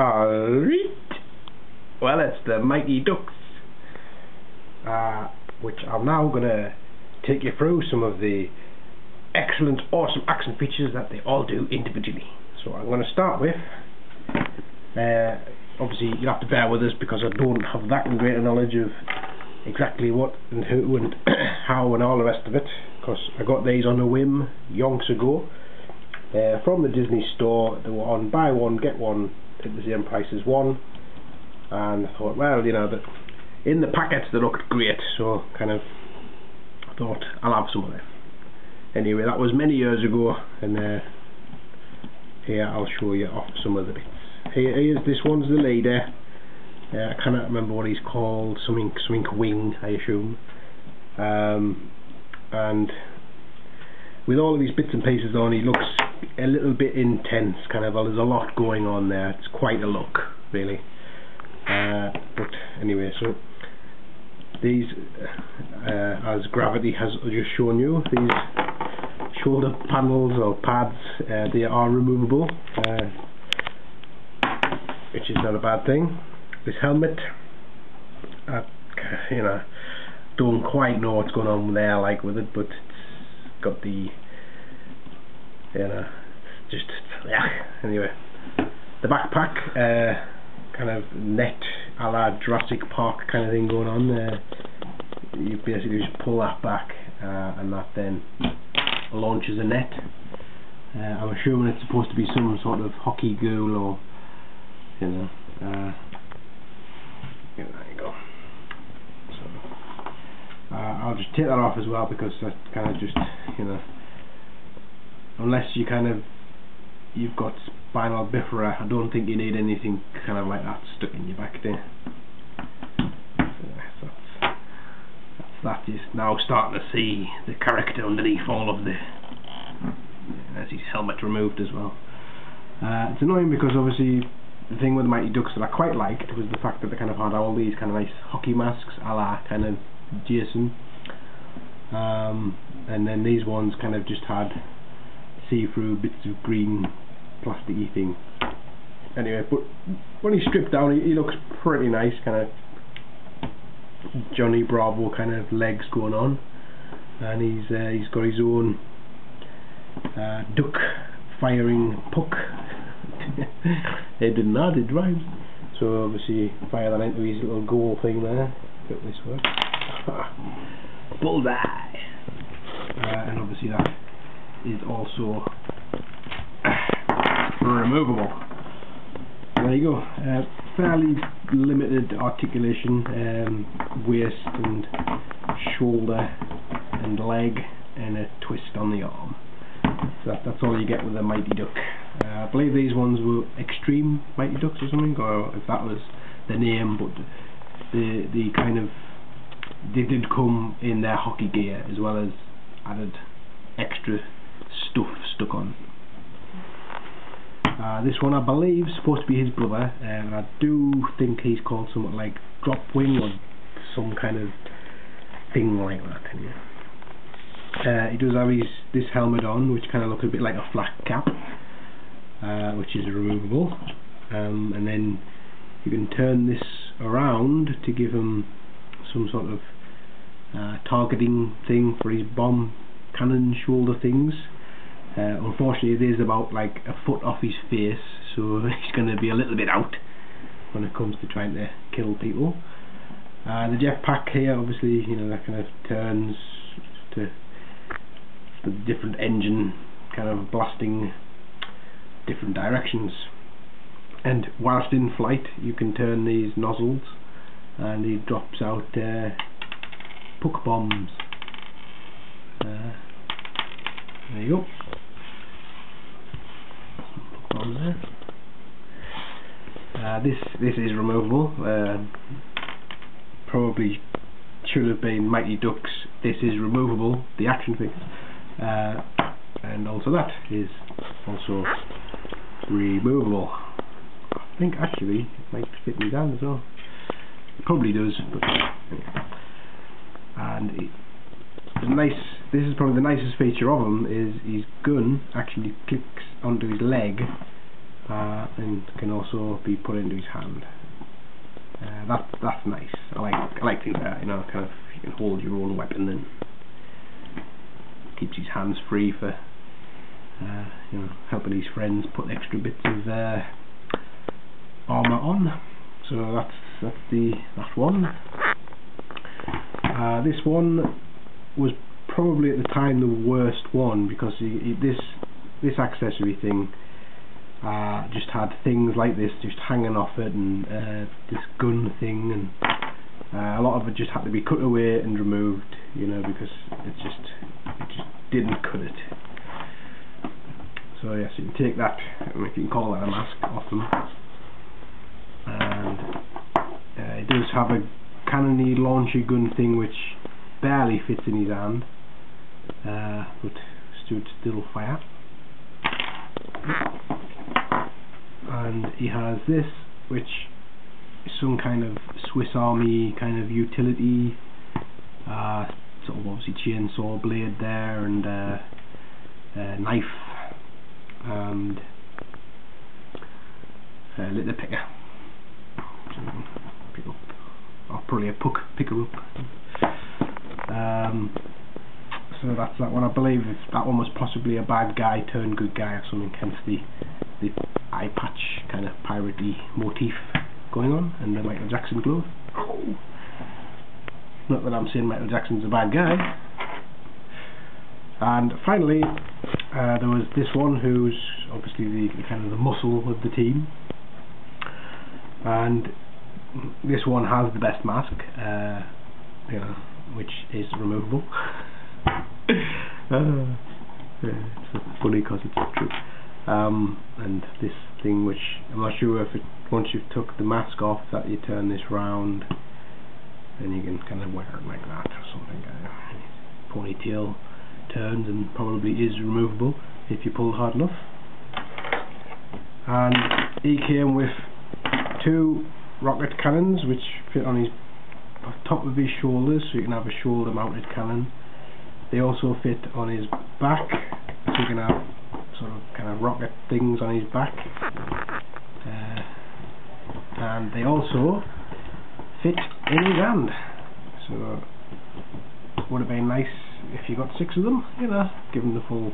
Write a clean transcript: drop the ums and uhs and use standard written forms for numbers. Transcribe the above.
Alright, well, it's the Mighty Ducks, which I'm now going to take you through some of the excellent, awesome action features that they all do individually. So I'm going to start with, obviously you'll have to bear with us because I don't have that great knowledge of exactly what and who and how and all the rest of it, because I got these on a whim yonks ago from the Disney store. They were on buy one get one at the same price as one, and I thought, well, you know, that in the packets they looked great, so kind of I thought I'll have some of them. Anyway, that was many years ago, and here I'll show you off some of the bits. Here's this one's the leader. I cannot remember what he's called, something wing, I assume. And with all of these bits and pieces on, he looks a little bit intense, kind of. Well, there's a lot going on there. It's quite a look, really. But anyway, so these, as Gravity has just shown you, these shoulder panels or pads, they are removable, which is not a bad thing. This helmet, you know, don't quite know what's going on there, like, with it, but it's got the, you know, just, yeah. Anyway, the backpack, kind of net a la Jurassic Park kind of thing going on. You basically just pull that back, and that then launches a net. I'm assuming it's supposed to be some sort of hockey goal, or, you know, yeah, there you go. So I'll just take that off as well, because that kind of just, you know, unless you kind of, you've got spinal bifida, I don't think you need anything kind of like that stuck in your back there. So that is now starting to see the character underneath all of the, there's his helmet removed as well. It's annoying because obviously the thing with the Mighty Ducks that I quite liked was the fact that they kind of had all these kind of nice hockey masks a la kind of Jason, and then these ones kind of just had see-through bits of green plasticky thing. Anyway, but when he's stripped down, he looks pretty nice, kind of Johnny Bravo kind of legs going on, and he's got his own duck firing puck. It did not, it rhymes. So obviously fire that into his little goal thing there. Got this work. Bullseye. And obviously that is also removable. There you go. Fairly limited articulation, waist and shoulder and leg, and a twist on the arm. So that's all you get with a Mighty Duck. I believe these ones were Extreme Mighty Ducks or something, or if that was the name, but the kind of, they did come in their hockey gear as well as added extra stuff stuck on. This one I believe is supposed to be his brother, and I do think he's called something like Drop Wing or some kind of thing like that. Anyway. He does have this helmet on, which kind of looks a bit like a flat cap, which is removable, and then you can turn this around to give him some sort of targeting thing for his bomb cannon shoulder things. Unfortunately it is about like a foot off his face, so he's going to be a little bit out when it comes to trying to kill people. The jetpack here, obviously, you know, that kind of turns to the different engine kind of blasting different directions, and whilst in flight you can turn these nozzles and he drops out puck bombs. There you go. Puck bombs there. This is removable. Probably should have been Mighty Ducks. This is removable, the action figures. And also that is also removable. I think actually it might fit me down as well. It probably does, but anyway. And this is probably the nicest feature of him, is his gun actually clicks onto his leg, and can also be put into his hand. That's nice. I like things like that, you know, kind of you can hold your own weapon and keeps his hands free for you know, helping his friends put extra bits of armour on. So that's that one. This one was probably at the time the worst one, because this accessory thing just had things like this just hanging off it, and this gun thing, and a lot of it just had to be cut away and removed, you know, because it just didn't cut it. So yes, you can take that, I mean, you can call that a mask off them. And it does have a cannony launchy gun thing which barely fits in his hand, but stood still fire. And he has this, which is some kind of Swiss Army kind of utility, sort of obviously chainsaw blade there, and knife, and little picker. So pick up, or probably a picker up. So that's that one. I believe that one was possibly a bad guy turned good guy or something, hence the eye patch kind of piratey motif going on, and the Michael Jackson glove. Oh. Not that I'm saying Michael Jackson's a bad guy. And finally, there was this one who's obviously the kind of the muscle of the team, and this one has the best mask, you know, which is removable. It's funny because it's true. And this thing, which I'm not sure if once you've took the mask off, that you turn this round and you can kind of wear it like that or something. Ponytail turns and probably is removable if you pull hard enough. And he came with 2 rocket cannons which fit on his top of his shoulders, so you can have a shoulder mounted cannon. They also fit on his back, so you can have sort of kind of rocket things on his back, and they also fit in his hand. So it would have been nice if you got 6 of them, you know, give him the full